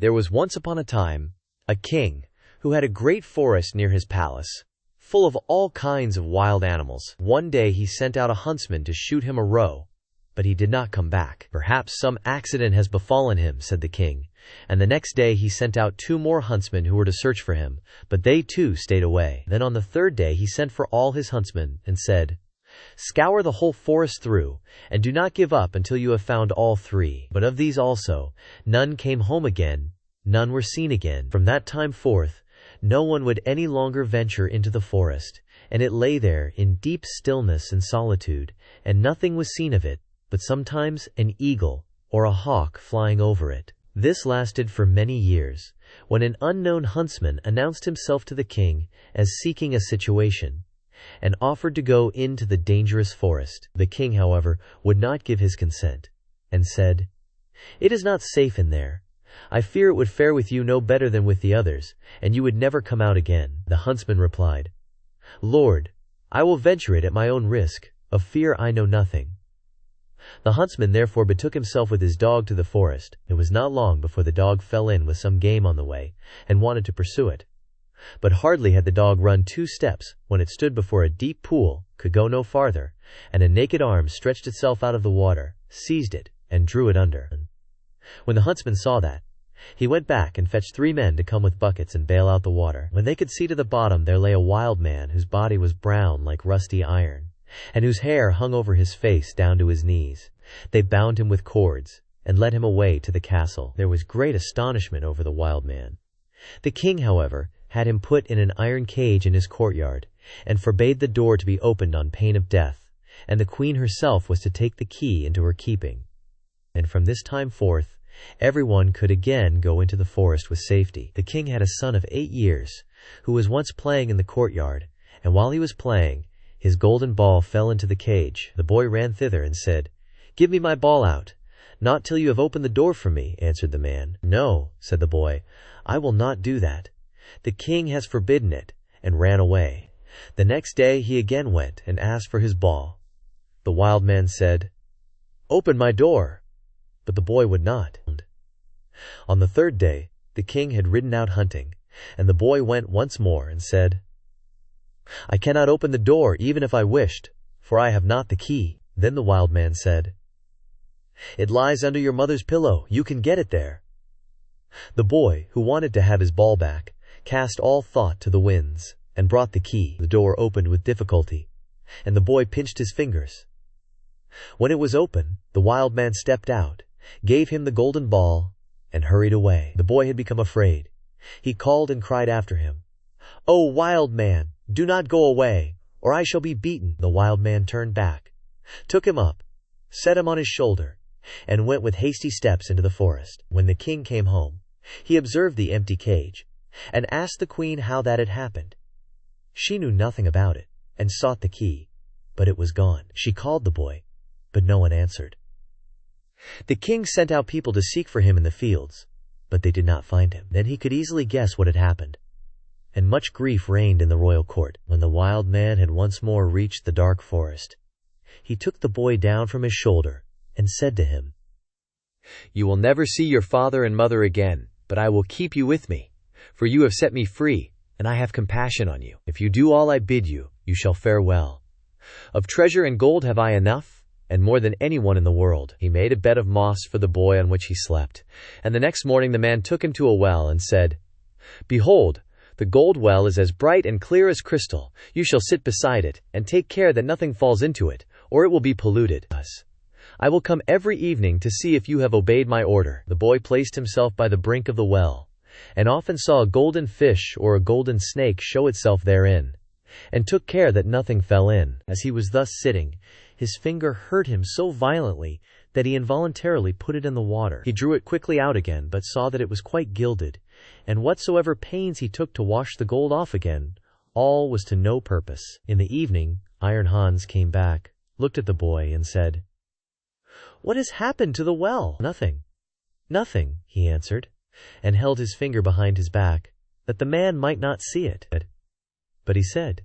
There was once upon a time a king who had a great forest near his palace, full of all kinds of wild animals. One day he sent out a huntsman to shoot him a roe, but he did not come back. "Perhaps some accident has befallen him," said the king, and the next day he sent out 2 more huntsmen who were to search for him, but they too stayed away. Then on the 3rd day he sent for all his huntsmen and said, "Scour the whole forest through, and do not give up until you have found all 3. But of these also, none came home again, none were seen again. From that time forth, no one would any longer venture into the forest, and it lay there in deep stillness and solitude, and nothing was seen of it, but sometimes an eagle or a hawk flying over it. This lasted for many years, when an unknown huntsman announced himself to the king as seeking a situation, and offered to go into the dangerous forest. The king, however, would not give his consent, and said, "It is not safe in there. I fear it would fare with you no better than with the others, and you would never come out again." The huntsman replied, "Lord, I will venture it at my own risk. Of fear I know nothing." The huntsman therefore betook himself with his dog to the forest. It was not long before the dog fell in with some game on the way, and wanted to pursue it. But hardly had the dog run 2 steps, when it stood before a deep pool, could go no farther, and a naked arm stretched itself out of the water, seized it, and drew it under. When the huntsman saw that, he went back and fetched 3 men to come with buckets and bail out the water. When they could see to the bottom, there lay a wild man whose body was brown like rusty iron, and whose hair hung over his face down to his knees. They bound him with cords, and led him away to the castle. There was great astonishment over the wild man. The king, however, had him put in an iron cage in his courtyard, and forbade the door to be opened on pain of death, and the queen herself was to take the key into her keeping. And from this time forth, everyone could again go into the forest with safety. The king had a son of 8 years, who was once playing in the courtyard, and while he was playing, his golden ball fell into the cage. The boy ran thither and said, "Give me my ball out." "Not till you have opened the door for me," answered the man. "No," said the boy, "I will not do that. The king has forbidden it," and ran away. The next day he again went and asked for his ball. The wild man said, "Open my door," but the boy would not. On the 3rd day, the king had ridden out hunting, and the boy went once more and said, "I cannot open the door even if I wished, for I have not the key." Then the wild man said, "It lies under your mother's pillow. You can get it there." The boy, who wanted to have his ball back, cast all thought to the winds, and brought the key. The door opened with difficulty, and the boy pinched his fingers. When it was open, the wild man stepped out, gave him the golden ball, and hurried away. The boy had become afraid. He called and cried after him, "O wild man, do not go away, or I shall be beaten." The wild man turned back, took him up, set him on his shoulder, and went with hasty steps into the forest. When the king came home, he observed the empty cage, and asked the queen how that had happened. She knew nothing about it, and sought the key, but it was gone. She called the boy, but no one answered. The king sent out people to seek for him in the fields, but they did not find him. Then he could easily guess what had happened, and much grief reigned in the royal court. When the wild man had once more reached the dark forest, he took the boy down from his shoulder, and said to him, "You will never see your father and mother again, but I will keep you with me, for you have set me free, and I have compassion on you. If you do all I bid you, you shall fare well. Of treasure and gold have I enough, and more than anyone in the world." He made a bed of moss for the boy on which he slept, and the next morning the man took him to a well and said, "Behold, the gold well is as bright and clear as crystal. You shall sit beside it, and take care that nothing falls into it, or it will be polluted. I will come every evening to see if you have obeyed my order." The boy placed himself by the brink of the well, and often saw a golden fish or a golden snake show itself therein, and took care that nothing fell in. As he was thus sitting, his finger hurt him so violently that he involuntarily put it in the water. He drew it quickly out again, but saw that it was quite gilded, and whatsoever pains he took to wash the gold off again, all was to no purpose. In the evening, Iron Hans came back, looked at the boy, and said, "What has happened to the well?" "Nothing, nothing," he answered, and held his finger behind his back, that the man might not see it. But he said,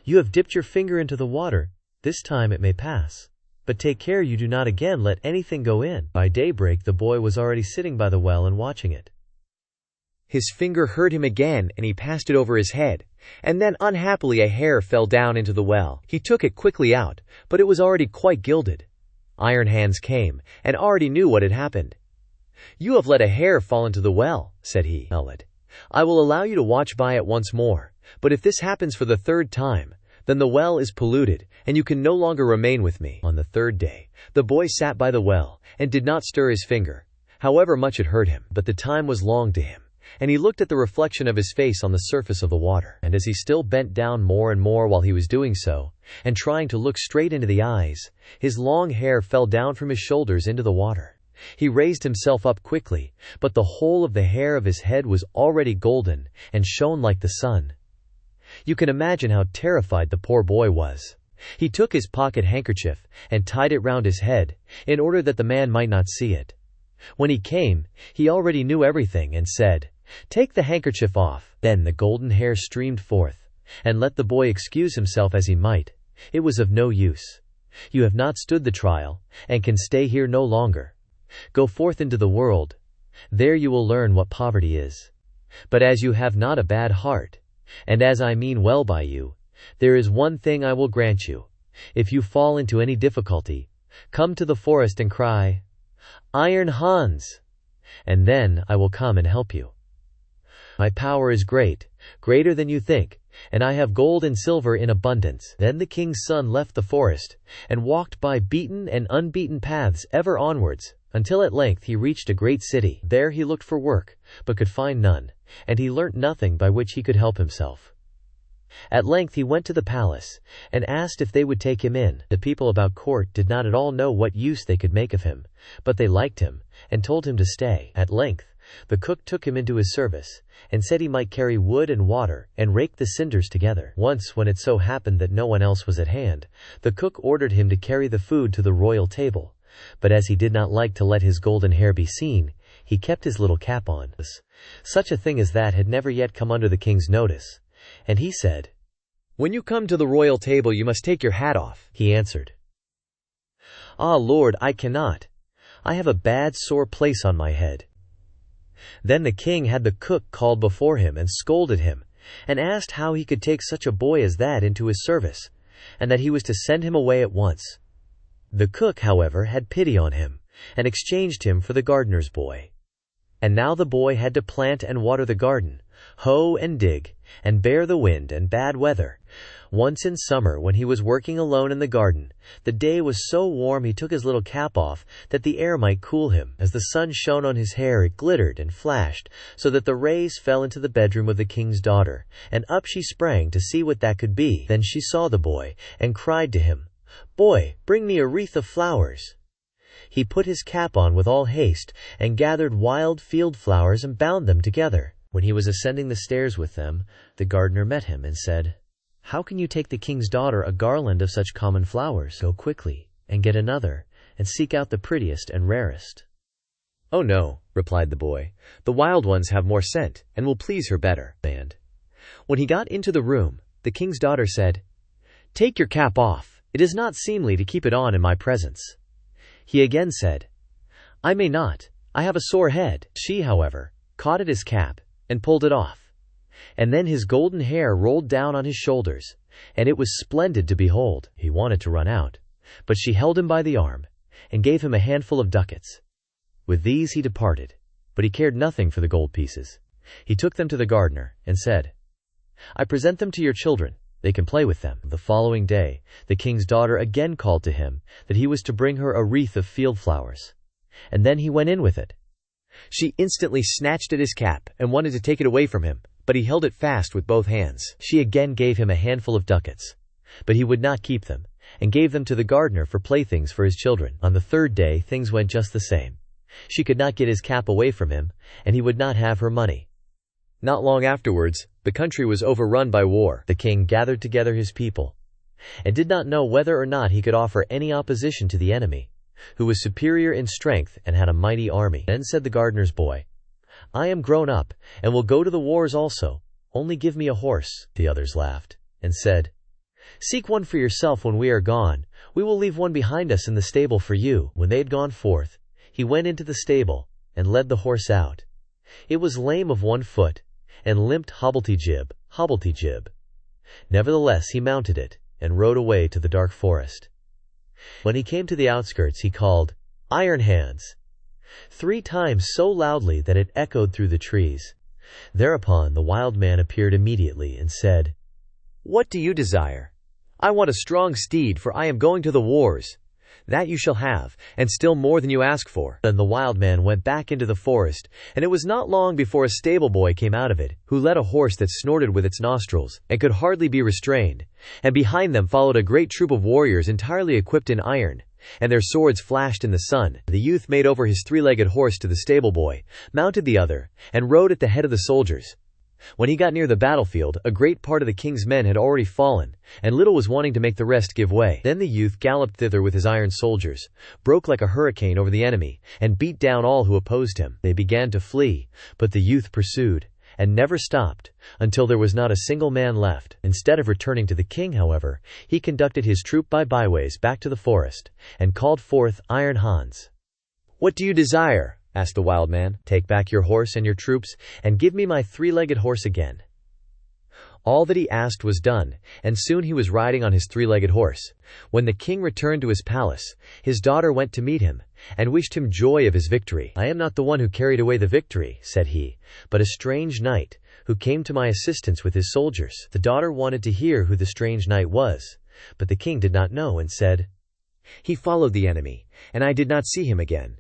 "You have dipped your finger into the water. This time it may pass. But take care you do not again let anything go in." By daybreak the boy was already sitting by the well and watching it. His finger hurt him again, and he passed it over his head, and then unhappily a hair fell down into the well. He took it quickly out, but it was already quite gilded. Iron Hands came, and already knew what had happened. "You have let a hair fall into the well," said he. "I will allow you to watch by it once more, but if this happens for the third time, then the well is polluted, and you can no longer remain with me." On the third day, the boy sat by the well, and did not stir his finger, however much it hurt him, but the time was long to him, and he looked at the reflection of his face on the surface of the water, and as he still bent down more and more while he was doing so, and trying to look straight into the eyes, his long hair fell down from his shoulders into the water. He raised himself up quickly, but the whole of the hair of his head was already golden, and shone like the sun. You can imagine how terrified the poor boy was. He took his pocket handkerchief, and tied it round his head, in order that the man might not see it. When he came, he already knew everything, and said, "Take the handkerchief off." Then the golden hair streamed forth, and let the boy excuse himself as he might, it was of no use. "You have not stood the trial, and can stay here no longer. Go forth into the world. There you will learn what poverty is. But as you have not a bad heart, and as I mean well by you, there is one thing I will grant you. If you fall into any difficulty, come to the forest and cry, 'Iron Hans,' and then I will come and help you. My power is great, greater than you think, and I have gold and silver in abundance." Then the king's son left the forest, and walked by beaten and unbeaten paths ever onwards, until at length he reached a great city. There he looked for work, but could find none, and he learnt nothing by which he could help himself. At length he went to the palace, and asked if they would take him in. The people about court did not at all know what use they could make of him, but they liked him, and told him to stay. At length the cook took him into his service, and said he might carry wood and water, and rake the cinders together. Once, when it so happened that no one else was at hand, the cook ordered him to carry the food to the royal table, but as he did not like to let his golden hair be seen, he kept his little cap on. Such a thing as that had never yet come under the king's notice, and he said, "When you come to the royal table you must take your hat off." He answered, "Ah, Lord, I cannot. I have a bad sore place on my head." Then the king had the cook called before him, and scolded him, and asked how he could take such a boy as that into his service, and that he was to send him away at once. The cook, however, had pity on him, and exchanged him for the gardener's boy. And now the boy had to plant and water the garden, hoe and dig, and bear the wind and bad weather. Once in summer, when he was working alone in the garden, the day was so warm he took his little cap off, that the air might cool him. As the sun shone on his hair it glittered and flashed, so that the rays fell into the bedroom of the king's daughter, and up she sprang to see what that could be. Then she saw the boy, and cried to him, "Boy, bring me a wreath of flowers." He put his cap on with all haste, and gathered wild field flowers and bound them together. When he was ascending the stairs with them, the gardener met him, and said, "How can you take the king's daughter a garland of such common flowers? Go quickly, and get another, and seek out the prettiest and rarest." "Oh no," replied the boy, "the wild ones have more scent, and will please her better." And when he got into the room, the king's daughter said, "Take your cap off. It is not seemly to keep it on in my presence." He again said, "I may not. I have a sore head." She, however, caught at his cap, and pulled it off. And then his golden hair rolled down on his shoulders, and it was splendid to behold. He wanted to run out, but she held him by the arm, and gave him a handful of ducats. With these he departed, but he cared nothing for the gold pieces. He took them to the gardener, and said, "I present them to your children. They can play with them." The following day, the king's daughter again called to him that he was to bring her a wreath of field flowers, and then he went in with it. She instantly snatched at his cap, and wanted to take it away from him, but he held it fast with both hands. She again gave him a handful of ducats, but he would not keep them, and gave them to the gardener for playthings for his children. On the third day things went just the same. She could not get his cap away from him, and he would not have her money. Not long afterwards, the country was overrun by war. The king gathered together his people, and did not know whether or not he could offer any opposition to the enemy, who was superior in strength and had a mighty army. Then said the gardener's boy, "I am grown up, and will go to the wars also. Only give me a horse." The others laughed, and said, "Seek one for yourself when we are gone. We will leave one behind us in the stable for you." When they had gone forth, he went into the stable, and led the horse out. It was lame of one foot, and limped hobblety-jib, hobblety-jib. Nevertheless he mounted it, and rode away to the dark forest. When he came to the outskirts he called, "Iron Hands!" 3 times so loudly that it echoed through the trees. Thereupon the wild man appeared immediately and said, "What do you desire?" "I want a strong steed, for I am going to the wars." "That you shall have, and still more than you ask for." Then the wild man went back into the forest, and it was not long before a stable boy came out of it, who led a horse that snorted with its nostrils, and could hardly be restrained. And behind them followed a great troop of warriors entirely equipped in iron, and their swords flashed in the sun. The youth made over his 3-legged horse to the stable boy, mounted the other, and rode at the head of the soldiers. When he got near the battlefield, a great part of the king's men had already fallen, and little was wanting to make the rest give way. Then the youth galloped thither with his iron soldiers, broke like a hurricane over the enemy, and beat down all who opposed him. They began to flee, but the youth pursued, and never stopped, until there was not a single man left. Instead of returning to the king, however, he conducted his troop by byways back to the forest, and called forth Iron Hans. "What do you desire?" asked the wild man. "Take back your horse and your troops, and give me my 3-legged horse again." All that he asked was done, and soon he was riding on his 3-legged horse. When the king returned to his palace, his daughter went to meet him, and wished him joy of his victory. "I am not the one who carried away the victory," said he, "but a strange knight, who came to my assistance with his soldiers." The daughter wanted to hear who the strange knight was, but the king did not know, and said, "He followed the enemy, and I did not see him again."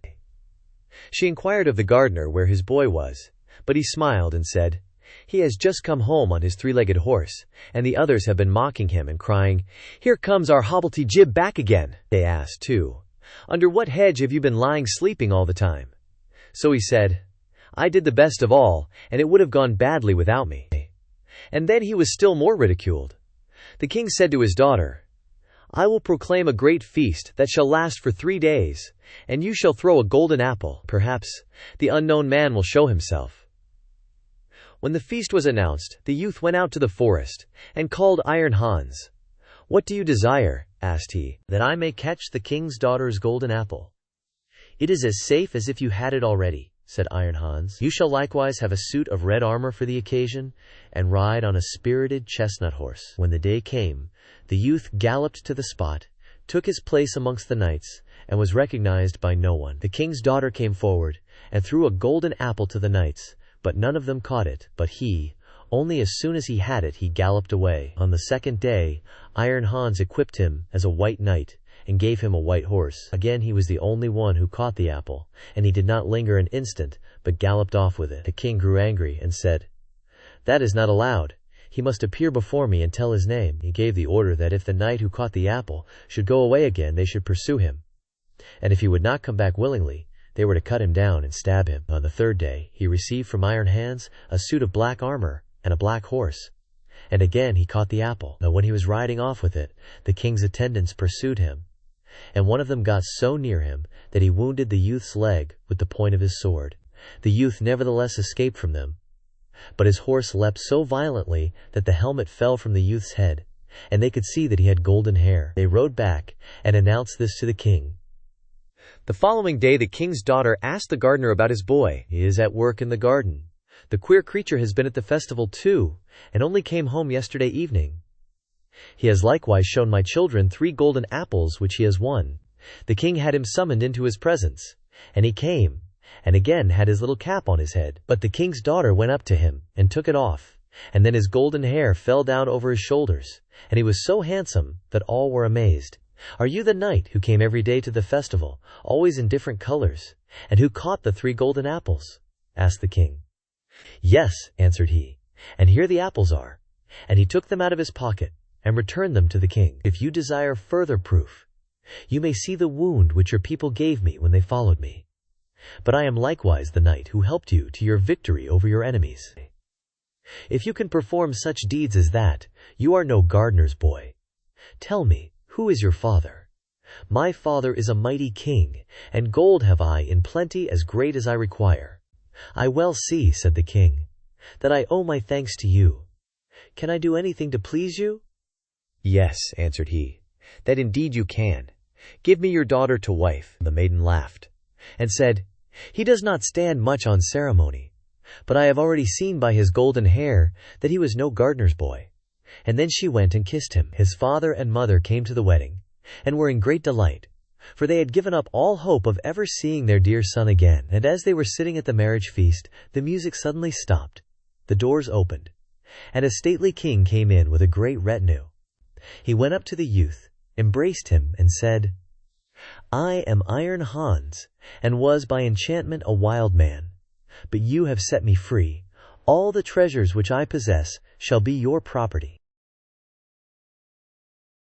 She inquired of the gardener where his boy was, but he smiled and said, "He has just come home on his 3-legged horse, and the others have been mocking him and crying, 'Here comes our hobblety-jib back again.'" They asked, too, "Under what hedge have you been lying sleeping all the time?" So he said, "I did the best of all, and it would have gone badly without me." And then he was still more ridiculed. The king said to his daughter, "I will proclaim a great feast that shall last for 3 days, and you shall throw a golden apple. Perhaps the unknown man will show himself." When the feast was announced, the youth went out to the forest, and called Iron Hans. "What do you desire?" asked he. "That I may catch the king's daughter's golden apple." "It is as safe as if you had it already," said Iron Hans. "You shall likewise have a suit of red armor for the occasion, and ride on a spirited chestnut horse." When the day came, the youth galloped to the spot, took his place amongst the knights, and was recognized by no one. The king's daughter came forward, and threw a golden apple to the knights, but none of them caught it, but he. Only as soon as he had it, he galloped away. On the second day, Iron Hans equipped him as a white knight, and gave him a white horse. Again he was the only one who caught the apple, and he did not linger an instant, but galloped off with it. The king grew angry, and said, "That is not allowed. He must appear before me and tell his name." He gave the order that if the knight who caught the apple should go away again, they should pursue him, and if he would not come back willingly, they were to cut him down and stab him. On the third day, he received from Iron Hands a suit of black armor and a black horse, and again he caught the apple. Now when he was riding off with it, the king's attendants pursued him, and one of them got so near him that he wounded the youth's leg with the point of his sword. The youth nevertheless escaped from them, but his horse leapt so violently that the helmet fell from the youth's head, and they could see that he had golden hair. They rode back, and announced this to the king. The following day the king's daughter asked the gardener about his boy. "He is at work in the garden. The queer creature has been at the festival too, and only came home yesterday evening. He has likewise shown my children 3 golden apples which he has won." The king had him summoned into his presence, and he came, and again had his little cap on his head. But the king's daughter went up to him, and took it off, and then his golden hair fell down over his shoulders, and he was so handsome that all were amazed. "Are you the knight who came every day to the festival, always in different colors, and who caught the 3 golden apples?" asked the king. "Yes," answered he, "and here the apples are." And he took them out of his pocket, and returned them to the king. "If you desire further proof, you may see the wound which your people gave me when they followed me. But I am likewise the knight who helped you to your victory over your enemies. If you can perform such deeds as that, you are no gardener's boy. Tell me, who is your father?" "My father is a mighty king, and gold have I in plenty as great as I require." "I well see," said the king, "that I owe my thanks to you. Can I do anything to please you?" "Yes," answered he, "that indeed you can. Give me your daughter to wife." The maiden laughed, and said, "He does not stand much on ceremony, but I have already seen by his golden hair that he was no gardener's boy." And then she went and kissed him. His father and mother came to the wedding, and were in great delight, for they had given up all hope of ever seeing their dear son again. And as they were sitting at the marriage feast, the music suddenly stopped, the doors opened, and a stately king came in with a great retinue. He went up to the youth, embraced him, and said, "I am Iron Hans, and was by enchantment a wild man. But you have set me free. All the treasures which I possess shall be your property."